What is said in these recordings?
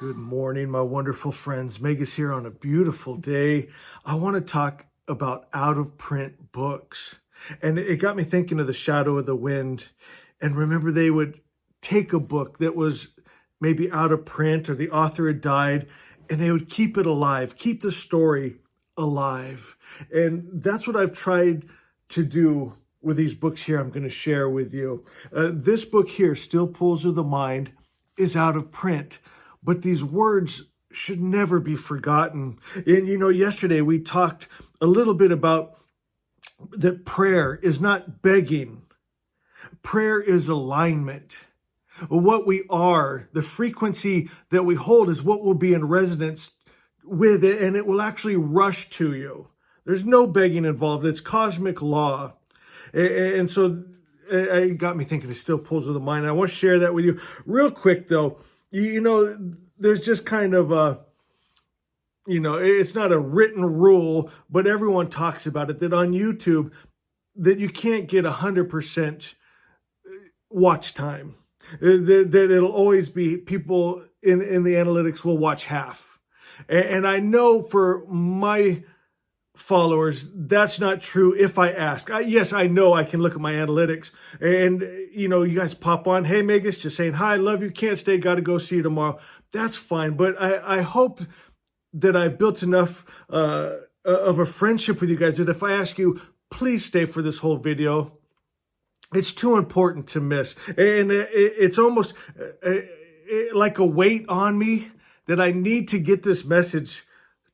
Good morning, my wonderful friends. Megas here on a beautiful day. I want to talk about out-of-print books. And it got me thinking of The Shadow of the Wind. And remember, they would take a book that was maybe out of print or the author had died, and they would keep it alive, keep the story alive. And that's what I've tried to do with these books here I'm going to share with you. This book here, Still Pools of the Mind, is out of print. But these words should never be forgotten. And yesterday we talked a little bit about that prayer is not begging. Prayer is alignment. What we are, the frequency that we hold is what will be in resonance with it, and it will actually rush to you. There's no begging involved. It's cosmic law. And so it got me thinking, it still pulls of the mind. I want to share that with you real quick, though. There's just kind of it's not a written rule, but everyone talks about it, that on YouTube, that you can't get 100% watch time. That it'll always be people in the analytics will watch half. And I know for my followers, that's not true if I ask. Yes, I know I can look at my analytics and, you guys pop on, hey, Megas, just saying, hi, love you, can't stay, got to go see you tomorrow. That's fine. But I hope that I've built enough of a friendship with you guys that if I ask you, please stay for this whole video, it's too important to miss. And it's almost like a weight on me that I need to get this message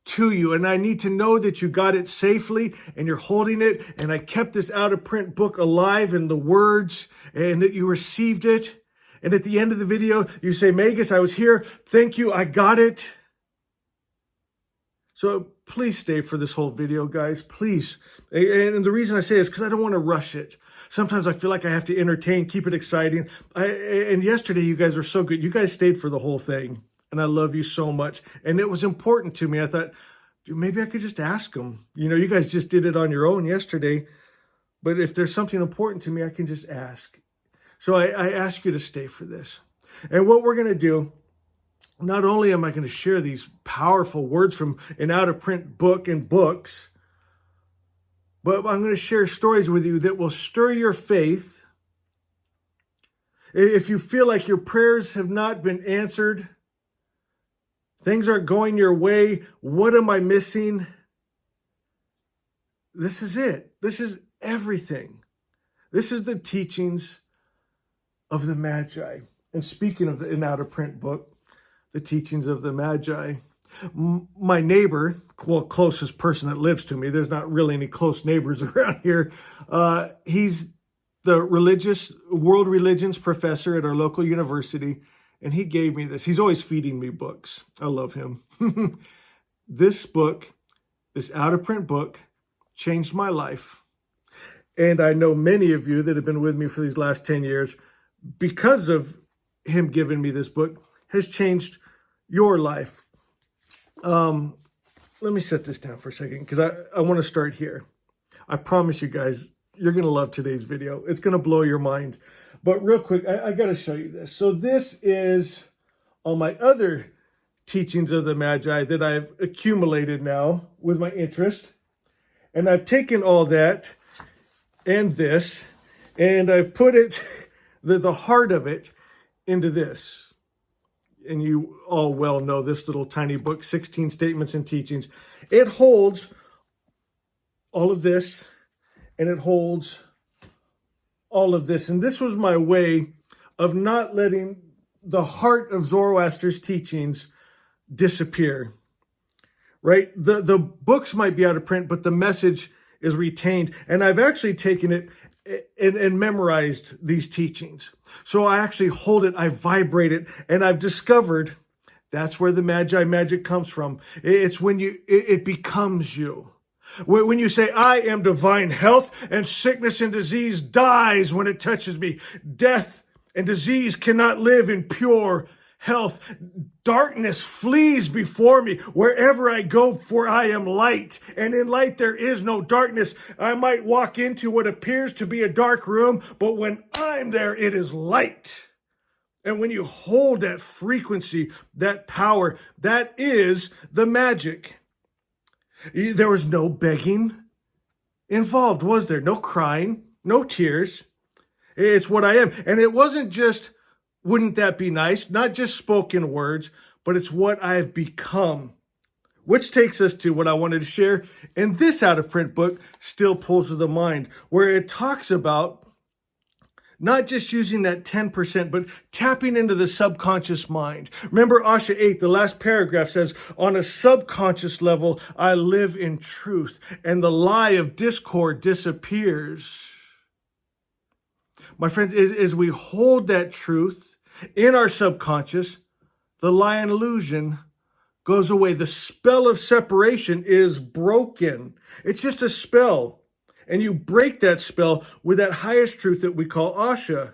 to you, and I need to know that you got it safely and you're holding it, and I kept this out of print book alive in the words, and that you received it. And at the end of the video you say, Megas, I was here, thank you, I got it. So please stay for this whole video, guys, please. And the reason I say is because I don't want to rush it. Sometimes I feel like I have to entertain, keep it exciting. And yesterday you guys were so good. You guys stayed for the whole thing. And I love you so much. And it was important to me. I thought, maybe I could just ask them. You guys just did it on your own yesterday. But if there's something important to me, I can just ask. So I ask you to stay for this. And what we're going to do, not only am I going to share these powerful words from an out-of-print book and books, but I'm going to share stories with you that will stir your faith. If you feel like your prayers have not been answered, things aren't going your way, what am I missing? This is it. This is everything. This is the teachings of the Magi. And speaking of an out-of-print book, the teachings of the Magi, my neighbor, closest person that lives to me, there's not really any close neighbors around here, he's the world religions professor at our local university. And he gave me this. He's always feeding me books. I love him. This book, this out-of-print book, changed my life. And I know many of you that have been with me for these last 10 years, because of him giving me this book, has changed your life. Let me set this down for a second, because I want to start here. I promise you guys, you're going to love today's video. It's going to blow your mind. But real quick, I got to show you this. So this is all my other teachings of the Magi that I've accumulated now with my interest. And I've taken all that and this, and I've put it, the heart of it, into this. And you all well know this little tiny book, 16 Statements and Teachings. It holds all of this, and it holds all of this. And this was my way of not letting the heart of Zoroaster's teachings disappear, right? The books might be out of print, but the message is retained. And I've actually taken it and memorized these teachings. So I actually hold it, I vibrate it, and I've discovered that's where the Magi magic comes from. It's when it becomes you. When you say, I am divine health, and sickness and disease dies when it touches me. Death and disease cannot live in pure health. Darkness flees before me wherever I go, for I am light. And in light there is no darkness. I might walk into what appears to be a dark room, but when I'm there, it is light. And when you hold that frequency, that power, that is the magic. There was no begging involved, was there? No crying, no tears. It's what I am. And it wasn't just, wouldn't that be nice? Not just spoken words, but it's what I've become. Which takes us to what I wanted to share in this out-of-print book, Still Pulls of the Mind, where it talks about not just using that 10%, but tapping into the subconscious mind. Remember Asha 8, the last paragraph says, on a subconscious level, I live in truth, and the lie of discord disappears. My friends, as we hold that truth in our subconscious, the lie and illusion goes away. The spell of separation is broken. It's just a spell. And you break that spell with that highest truth that we call Asha.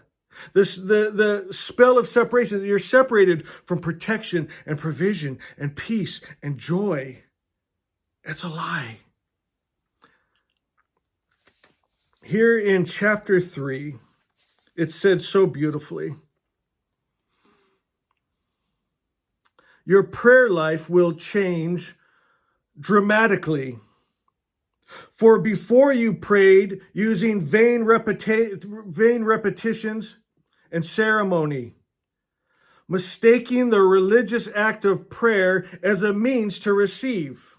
The spell of separation, you're separated from protection and provision and peace and joy. It's a lie. Here in chapter 3, it's said so beautifully. Your prayer life will change dramatically. For before you prayed using vain repetitions and ceremony, mistaking the religious act of prayer as a means to receive.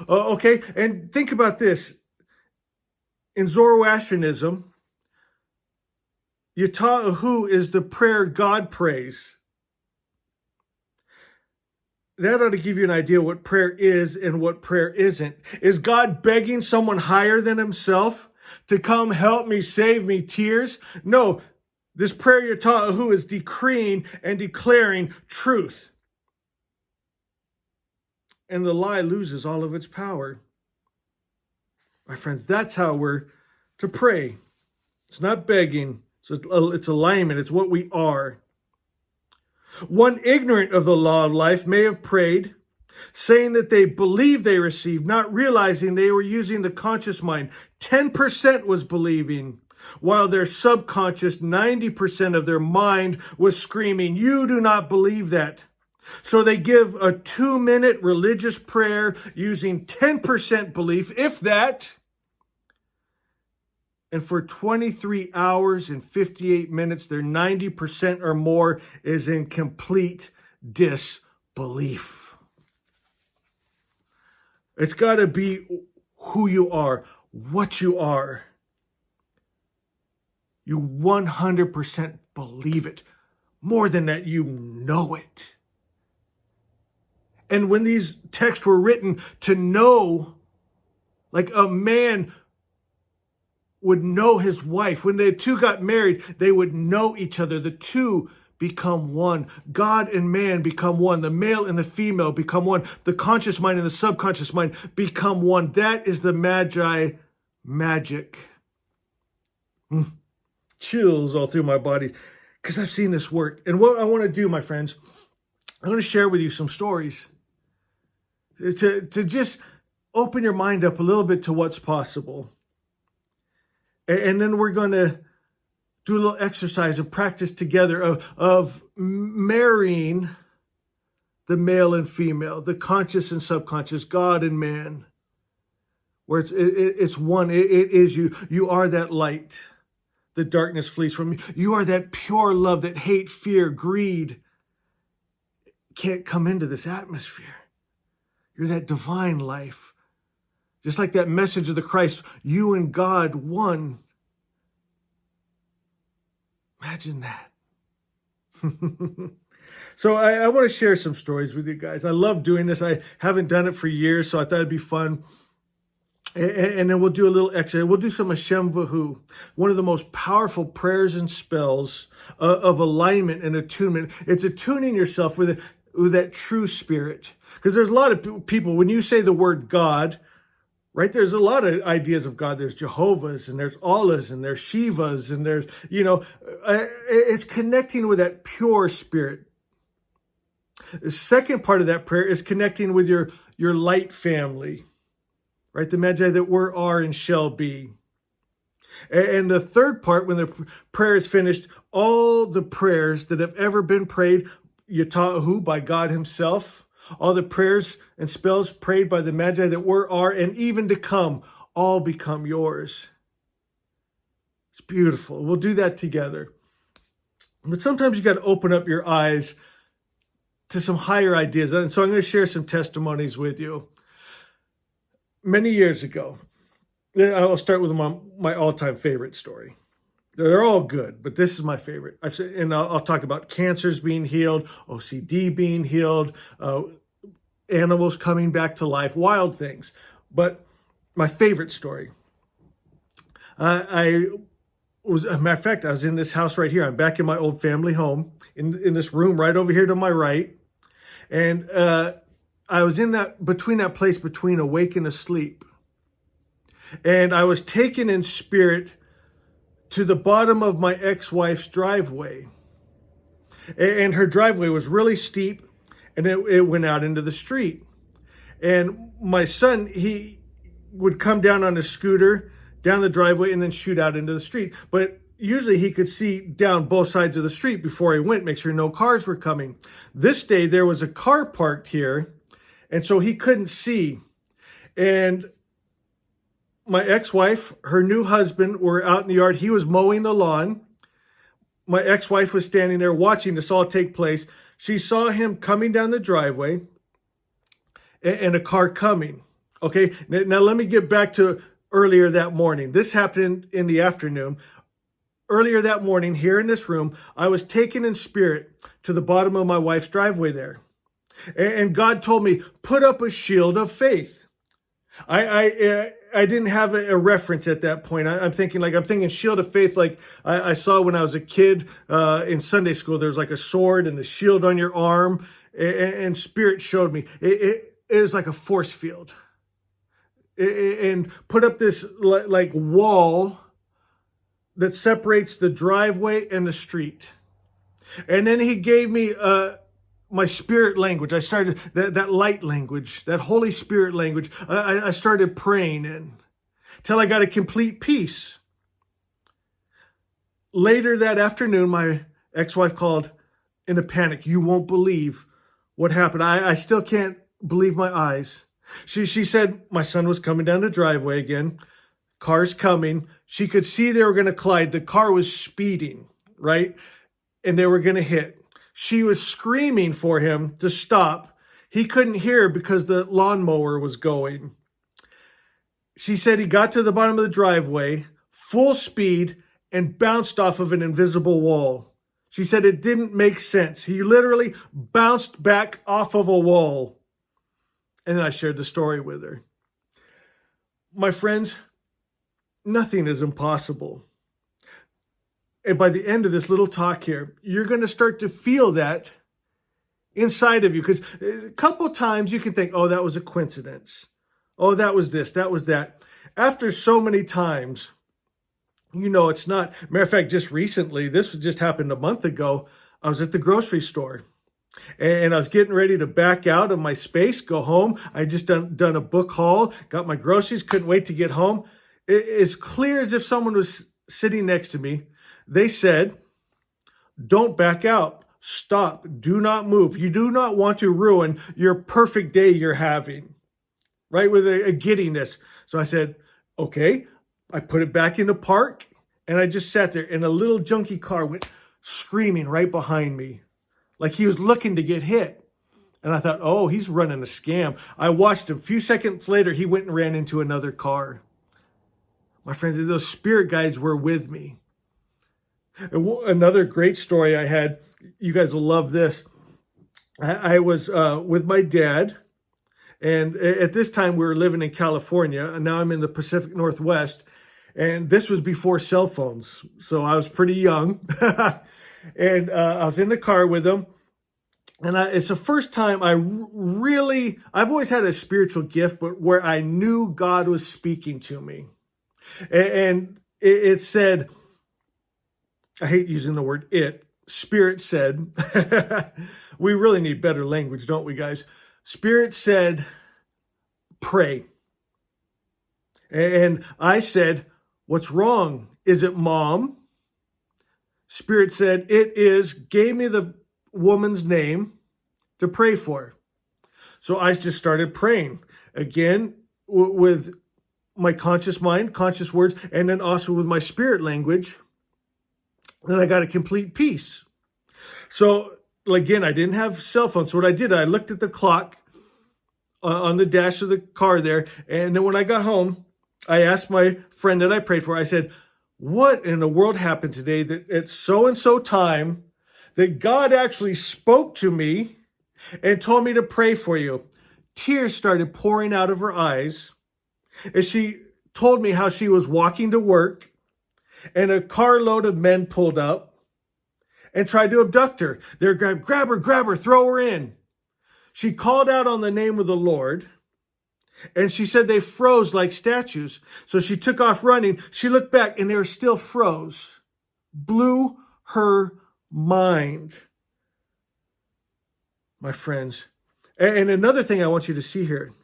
Okay, and think about this. In Zoroastrianism, Yatahu is the prayer God prays. That ought to give you an idea what prayer is and what prayer isn't. Is God begging someone higher than himself to come help me, save me, tears? No, this prayer Yatahu is decreeing and declaring truth. And the lie loses all of its power. My friends, that's how we're to pray. It's not begging. It's alignment. It's what we are. One ignorant of the law of life may have prayed, saying that they believed they received, not realizing they were using the conscious mind. 10% was believing, while their subconscious, 90% of their mind was screaming, you do not believe that. So they give a 2-minute religious prayer using 10% belief, if that. And for 23 hours and 58 minutes, their 90% or more is in complete disbelief. It's got to be who you are, what you are. You 100% believe it. More than that, you know it. And when these texts were written, to know, like a man would know his wife. When the two got married, they would know each other. The two become one. God and man become one. The male and the female become one. The conscious mind and the subconscious mind become one. That is the Magi magic. Chills all through my body because I've seen this work. And what I want to do, my friends, I'm going to share with you some stories to just open your mind up a little bit to what's possible. And then we're going to do a little exercise and practice together of marrying the male and female, the conscious and subconscious, God and man, where it's one. It is you. You are that light. The darkness flees from you. You are that pure love that hate, fear, greed can't come into this atmosphere. You're that divine life. Just like that message of the Christ, you and God one. Imagine that. So I want to share some stories with you guys. I love doing this. I haven't done it for years, so I thought it'd be fun. And then we'll do a little extra. We'll do some Hashem Vahu, one of the most powerful prayers and spells of alignment and attunement. It's attuning yourself with that true spirit. Because there's a lot of people, when you say the word God, right, there's a lot of ideas of God. There's Jehovah's and there's Allah's and there's Shiva's and there's, it's connecting with that pure spirit. The second part of that prayer is connecting with your light family, right? The Magi that were, are, and shall be. And the third part, when the prayer is finished, all the prayers that have ever been prayed, Yatahu, by God himself, all the prayers and spells prayed by the Magi that were, are, and even to come, all become yours. It's beautiful. We'll do that together. But sometimes you got to open up your eyes to some higher ideas. And so I'm going to share some testimonies with you. Many years ago, I'll start with my all-time favorite story. They're all good, but this is my favorite. I'll talk about cancers being healed, OCD being healed, animals coming back to life, wild things. But my favorite story, as a matter of fact, I was in this house right here. I'm back in my old family home, in this room right over here to my right. And I was between awake and asleep. And I was taken in spirit to the bottom of my ex-wife's driveway. And her driveway was really steep, and it went out into the street. And my son, he would come down on his scooter, down the driveway, and then shoot out into the street. But usually he could see down both sides of the street before he went, make sure no cars were coming. This day, there was a car parked here, and so he couldn't see. And my ex-wife, her new husband were out in the yard. He was mowing the lawn. My ex-wife was standing there watching this all take place. She saw him coming down the driveway and a car coming. Okay, now let me get back to earlier that morning. This happened in the afternoon. Earlier that morning, here in this room, I was taken in spirit to the bottom of my wife's driveway there. And God told me, put up a shield of faith. I didn't have a reference at that point. I'm thinking shield of faith, like I saw when I was a kid in Sunday school. There's like a sword and the shield on your arm, and Spirit showed me it is like a force field, and put up this like wall that separates the driveway and the street. And then He gave me my spirit language. I started that light language, that Holy Spirit language. I started praying in till I got a complete peace. Later that afternoon, my ex-wife called in a panic. You won't believe what happened. I still can't believe my eyes. She said my son was coming down the driveway again. Cars coming. She could see they were going to collide. The car was speeding, right? And they were going to hit. She was screaming for him to stop. He couldn't hear because the lawnmower was going. She said he got to the bottom of the driveway, full speed, and bounced off of an invisible wall. She said it didn't make sense. He literally bounced back off of a wall. And then I shared the story with her. My friends, nothing is impossible. And by the end of this little talk here, you're going to start to feel that inside of you. Because a couple times you can think, oh, that was a coincidence. Oh, that was this, that was that. After so many times, you know it's not. Matter of fact, just recently, this just happened a month ago, I was at the grocery store. And I was getting ready to back out of my space, go home. I just done a book haul, got my groceries, couldn't wait to get home. It's clear as if someone was sitting next to me. They said, don't back out. Stop. Do not move. You do not want to ruin your perfect day you're having, right? With a giddiness. So I said, okay. I put it back in the park, and I just sat there, and a little junky car went screaming right behind me, like he was looking to get hit. And I thought, oh, he's running a scam. I watched him. A few seconds later, he went and ran into another car. My friends, those spirit guides were with me. Another great story I had, you guys will love this. I was with my dad, and at this time we were living in California, and now I'm in the Pacific Northwest, and this was before cell phones, so I was pretty young. And I was in the car with him, and it's the first time I've always had a spiritual gift, but where I knew God was speaking to me. And it said, I hate using the word it. Spirit said, we really need better language, don't we, guys? Spirit said, pray. And I said, What's wrong? Is it Mom? Spirit said, it is, gave me the woman's name to pray for. So I just started praying again with my conscious mind, conscious words, and then also with my spirit language. And I got a complete peace. So again, I didn't have cell phones. So what I did, I looked at the clock on the dash of the car there. And then when I got home, I asked my friend that I prayed for, I said, what in the world happened today that at so-and-so time that God actually spoke to me and told me to pray for you? Tears started pouring out of her eyes as she told me how she was walking to work and a carload of men pulled up and tried to abduct her. They're grab her, throw her in. She called out on the name of the Lord, and she said they froze like statues. So she took off running. She looked back, and they were still froze. Blew her mind, my friends. And another thing I want you to see here.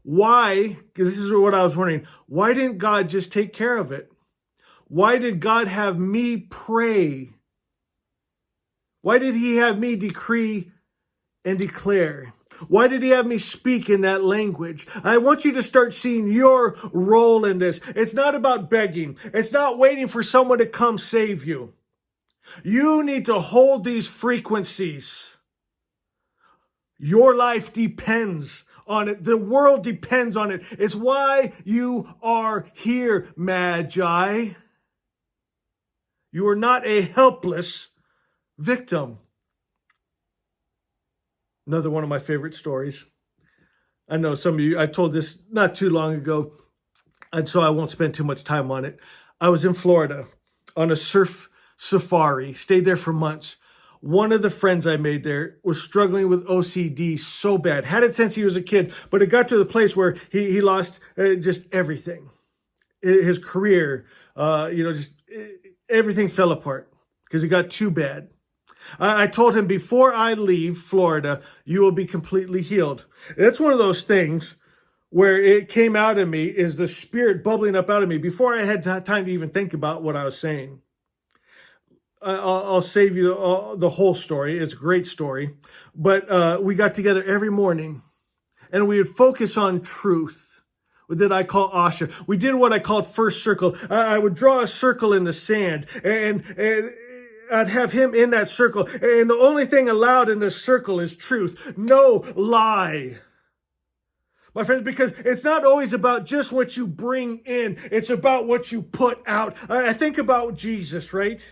Why, because this is what I was wondering, why didn't God just take care of it? Why did God have me pray? Why did he have me decree and declare? Why did he have me speak in that language? I want you to start seeing your role in this. It's not about begging. It's not waiting for someone to come save you. You need to hold these frequencies. Your life depends on it. The world depends on it. It's why you are here, Magi. You are not a helpless victim. Another one of my favorite stories. I know some of you, I told this not too long ago, and so I won't spend too much time on it. I was in Florida on a surf safari, stayed there for months. One of the friends I made there was struggling with OCD so bad. Had it since he was a kid, but it got to the place where he lost just everything. His career, just everything fell apart because it got too bad. I told him, before I leave Florida, you will be completely healed. That's one of those things where it came out of me, is the Spirit bubbling up out of me before I had time to even think about what I was saying. I'll save you the whole story. It's a great story. But we got together every morning and we would focus on truth that I call Asha. We did what I called first circle. I would draw a circle in the sand and I'd have him in that circle. And the only thing allowed in this circle is truth. No lie. My friends, because it's not always about just what you bring in. It's about what you put out. I think about Jesus, right?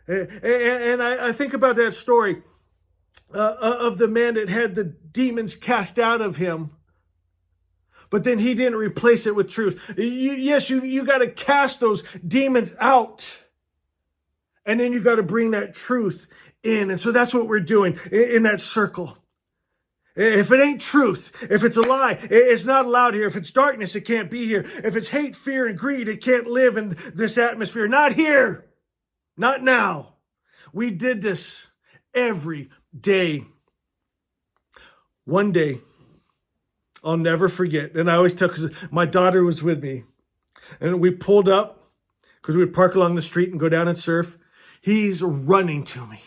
And I think about that story of the man that had the demons cast out of him. But then he didn't replace it with truth. You got to cast those demons out. And then you got to bring that truth in. And so that's what we're doing in that circle. If it ain't truth, if it's a lie, it's not allowed here. If it's darkness, it can't be here. If it's hate, fear, and greed, it can't live in this atmosphere. Not here. Not now. We did this every day. One day, I'll never forget. And I always tell, because my daughter was with me. And we pulled up, because we would park along the street and go down and surf. He's running to me.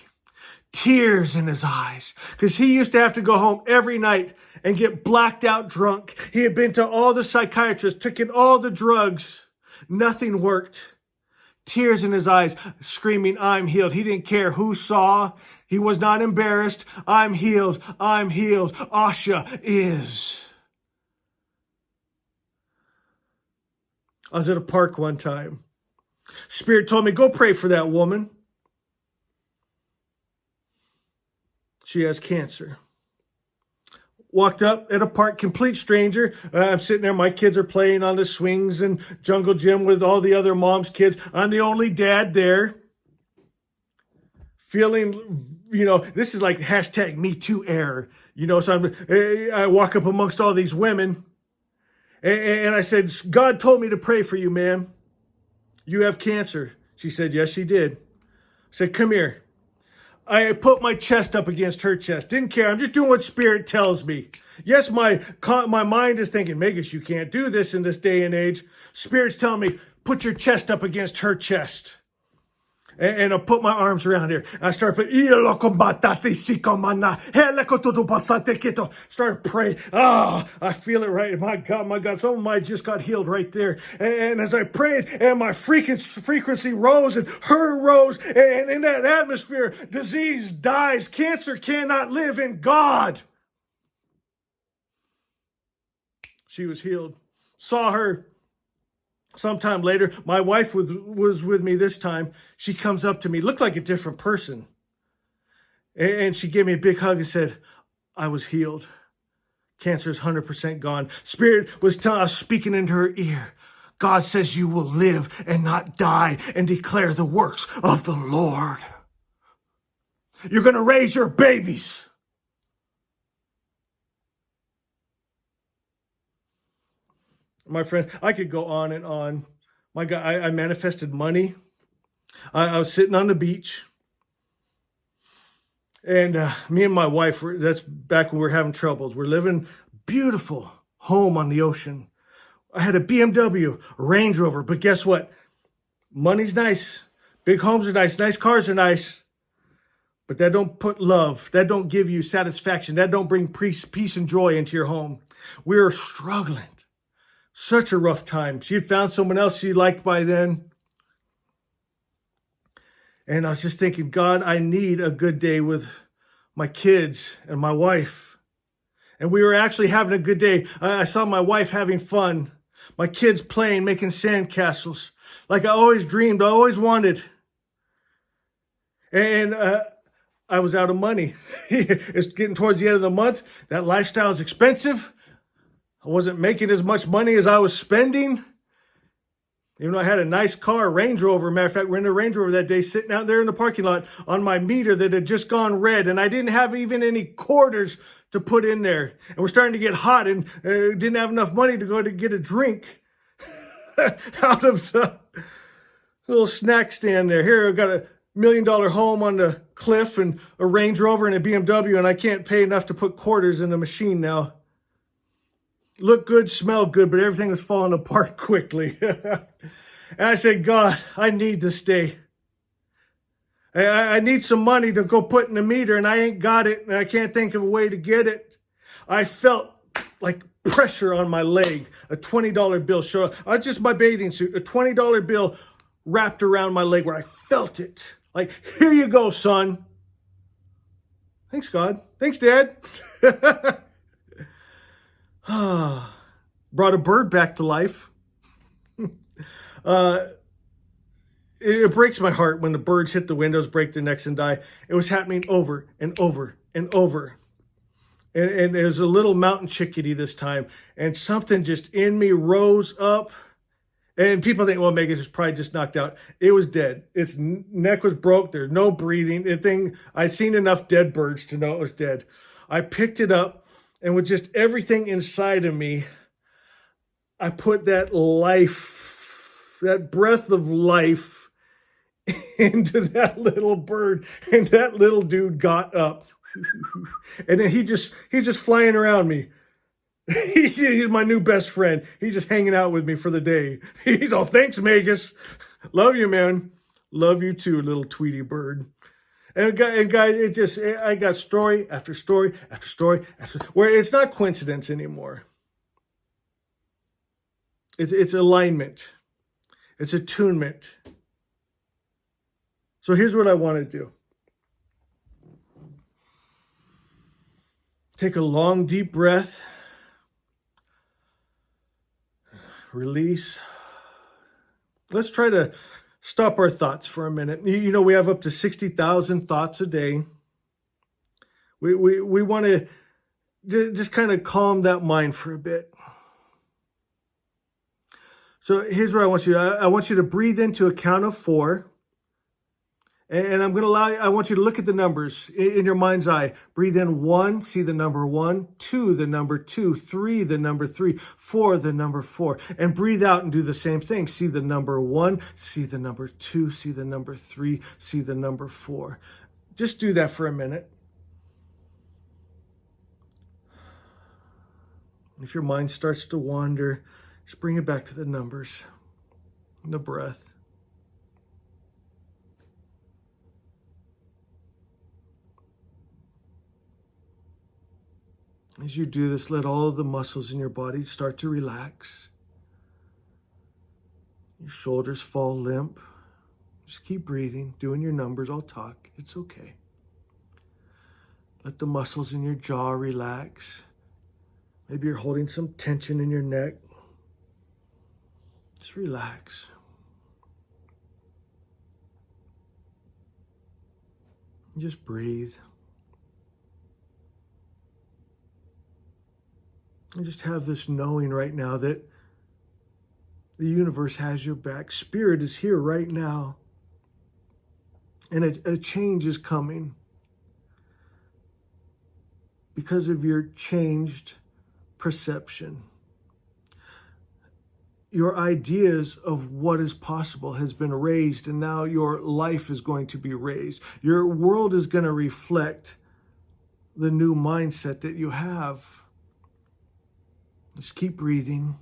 Tears in his eyes, because he used to have to go home every night and get blacked out drunk. He had been to all the psychiatrists, taken all the drugs. Nothing worked. Tears in his eyes, screaming, I'm healed. He didn't care who saw. He was not embarrassed. I'm healed. I'm healed. Asha is. I was at a park one time. Spirit told me, go pray for that woman. She has cancer. Walked up at a park, complete stranger. I'm sitting there. My kids are playing on the swings and jungle gym with all the other moms' kids. I'm the only dad there. Feeling, this is like hashtag Me Too era. So I walk up amongst all these women. And I said, God told me to pray for you, ma'am. You have cancer. She said, yes, she did. I said, come here. I put my chest up against her chest. Didn't care. I'm just doing what Spirit tells me. Yes, my mind is thinking, Megas, you can't do this in this day and age. Spirit's telling me, put your chest up against her chest. And I put my arms around her. I start praying. Start praying. I feel it right. My God. Some of mine just got healed right there. And as I prayed, and my frequency rose, and her rose, and in that atmosphere, disease dies. Cancer cannot live in God. She was healed. Saw her sometime later. My wife was with me this time. She comes up to me, looked like a different person. And she gave me a big hug and said, I was healed. Cancer is 100% gone. Spirit was speaking into her ear. God says you will live and not die and declare the works of the Lord. You're going to raise your babies. My friends, I could go on and on. My God, I manifested money. I was sitting on the beach. And me and my wife, that's back when we were having troubles. We're living beautiful home on the ocean. I had a BMW, Range Rover. But guess what? Money's nice. Big homes are nice. Nice cars are nice. But that don't put love. That don't give you satisfaction. That don't bring peace and joy into your home. We were struggling. Such a rough time. She had found someone else she liked by then. And I was just thinking, God, I need a good day with my kids and my wife. And we were actually having a good day. I saw my wife having fun. My kids playing, making sandcastles. Like I always dreamed, I always wanted. And I was out of money. It's getting towards the end of the month. That lifestyle is expensive. I wasn't making as much money as I was spending. Even though I had a nice car, Range Rover. Matter of fact, we're in the Range Rover that day, sitting out there in the parking lot on my meter that had just gone red. And I didn't have even any quarters to put in there. And we're starting to get hot and didn't have enough money to go to get a drink out of the little snack stand there. Here, I've got $1 million home on the cliff and a Range Rover and a BMW, and I can't pay enough to put quarters in the machine now. Looked good, smelled good, but everything was falling apart quickly. And I said, God, I need this day. I need some money to go put in the meter, and I ain't got it, and I can't think of a way to get it. I felt like pressure on my leg. A $20 bill showed up. Just my bathing suit. A $20 bill wrapped around my leg where I felt it. Like, here you go, son. Thanks, God. Thanks, Dad. Brought a bird back to life. It breaks my heart when the birds hit the windows, break their necks, and die. It was happening over and over and over. And it was a little mountain chickadee this time. And something just in me rose up. And people think, well, Megan is probably just knocked out. It was dead. Its neck was broke. There's no breathing. I'd seen enough dead birds to know it was dead. I picked it up. And with just everything inside of me, I put that life, that breath of life into that little bird. And that little dude got up. And then he's just flying around me. He's my new best friend. He's just hanging out with me for the day. He's all, thanks, Magus. Love you, man. Love you too, little Tweety bird. And guys, I got story after story after story after, where it's not coincidence anymore. It's alignment. It's attunement. So here's what I want to do. Take a long, deep breath. Release. Let's try to stop our thoughts for a minute. You know, we have up to 60,000 thoughts a day. We want to just kind of calm that mind for a bit. So here's what I want you to do. I want you to breathe into a count of 4. And I'm going to I want you to look at the numbers in your mind's eye. Breathe in 1, see the number 1, 2, the number 2, 3, the number 3, 4, the number 4. And breathe out and do the same thing. See the number 1, see the number 2, see the number 3, see the number 4. Just do that for a minute. If your mind starts to wander, just bring it back to the numbers and the breath. As you do this, let all of the muscles in your body start to relax. Your shoulders fall limp. Just keep breathing, doing your numbers. I'll talk. It's okay. Let the muscles in your jaw relax. Maybe you're holding some tension in your neck. Just relax. And just breathe. And just have this knowing right now that the universe has your back. Spirit is here right now. And a change is coming because of your changed perception. Your ideas of what is possible has been raised, and now your life is going to be raised. Your world is going to reflect the new mindset that you have. Just keep breathing,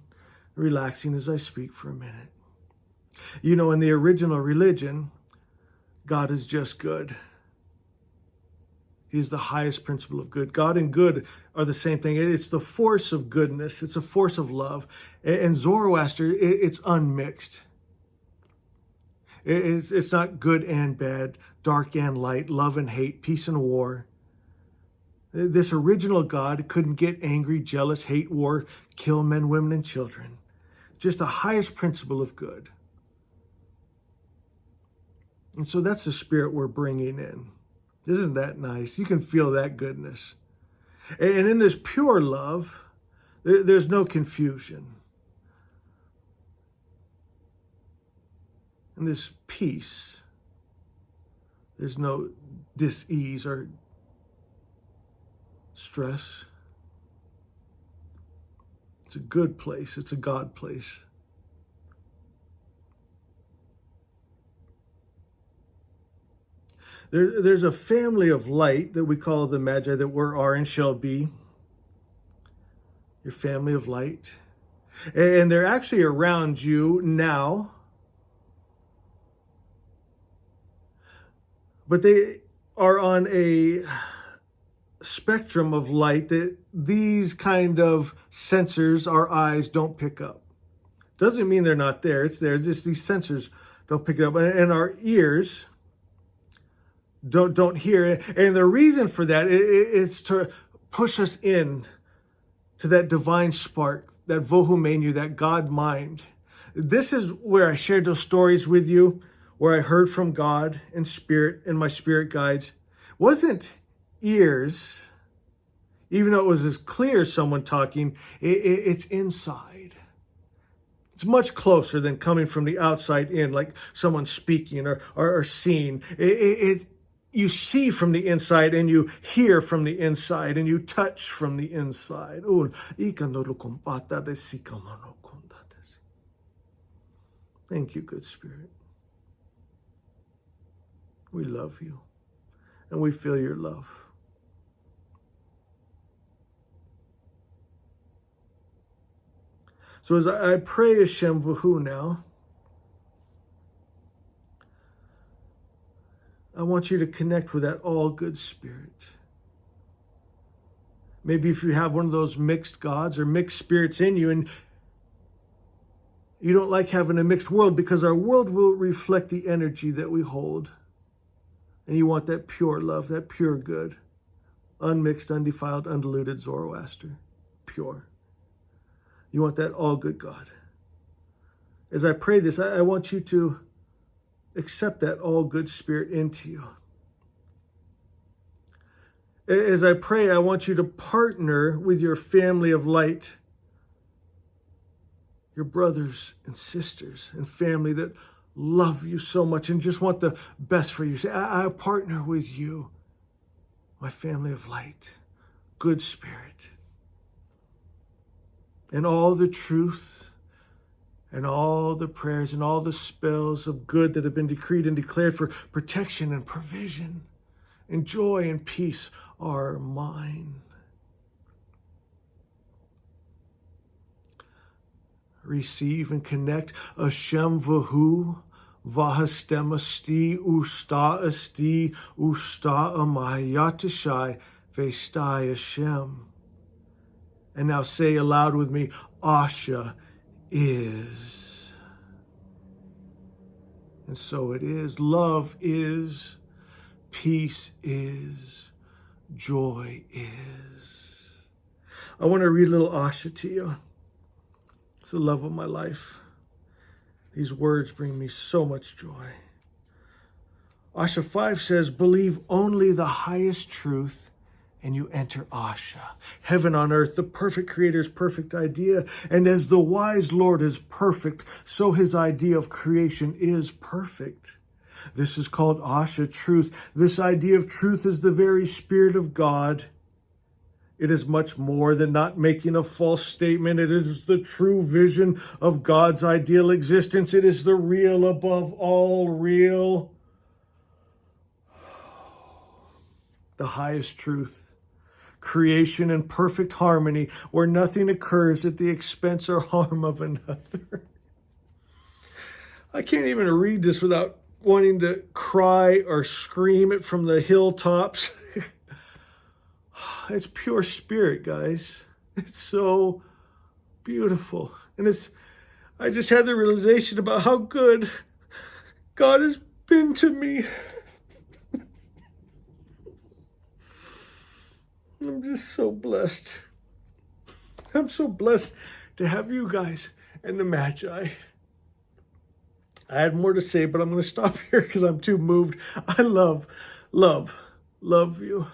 relaxing as I speak for a minute. You know, in the original religion, God is just good. He's the highest principle of good. God and good are the same thing. It's the force of goodness. It's a force of love. And Zoroaster, it's unmixed. It's not good and bad, dark and light, love and hate, peace and war. This original God couldn't get angry, jealous, hate, war, kill men, women, and children. Just the highest principle of good. And so that's the spirit we're bringing in. Isn't that nice? You can feel that goodness. And in this pure love, there's no confusion. In this peace, there's no dis-ease or stress. It's a good place. It's a God place. There's a family of light that we call the Magi that were, are, and shall be. Your family of light. And they're actually around you now. But they are on a spectrum of light that these kind of sensors, our eyes, don't pick up. Doesn't mean they're not there. It's there. It's just these sensors don't pick it up. And our ears don't hear it. And the reason for that is to push us in to that divine spark, that vohumenu, that God mind. This is where I shared those stories with you, where I heard from God in spirit, and my spirit guides. Wasn't ears, even though it was as clear as someone talking, it's inside. It's much closer than coming from the outside in, like someone speaking or seeing. You see from the inside, and you hear from the inside, and you touch from the inside. Thank you, good Spirit. We love you, and we feel your love. So as I pray Hashem Vuhu now, I want you to connect with that all good spirit. Maybe if you have one of those mixed gods or mixed spirits in you, and you don't like having a mixed world, because our world will reflect the energy that we hold. And you want that pure love, that pure good, unmixed, undefiled, undiluted Zoroaster, pure. You want that all good God. As I pray this, I want you to accept that all good spirit into you. As I pray, I want you to partner with your family of light, your brothers and sisters and family that love you so much and just want the best for you. Say, I partner with you, my family of light, good spirit. And all the truth and all the prayers and all the spells of good that have been decreed and declared for protection and provision and joy and peace are mine. Receive and connect. Hashem vahu vahastem asti usta amayatashai vestai Hashem. And now say aloud with me, Asha is. And so it is. Love is. Peace is. Joy is. I want to read a little Asha to you. It's the love of my life. These words bring me so much joy. Asha 5 says, believe only the highest truth and you enter Asha. Heaven on earth, the perfect creator's perfect idea. And as the wise Lord is perfect, so his idea of creation is perfect. This is called Asha, truth. This idea of truth is the very spirit of God. It is much more than not making a false statement. It is the true vision of God's ideal existence. It is the real above all real. The highest truth. Creation in perfect harmony, where nothing occurs at the expense or harm of another. I can't even read this without wanting to cry or scream it from the hilltops. It's pure spirit, guys. It's so beautiful. And I just had the realization about how good God has been to me. I'm just so blessed. I'm so blessed to have you guys and the Magi. I had more to say, but I'm going to stop here because I'm too moved. I love you.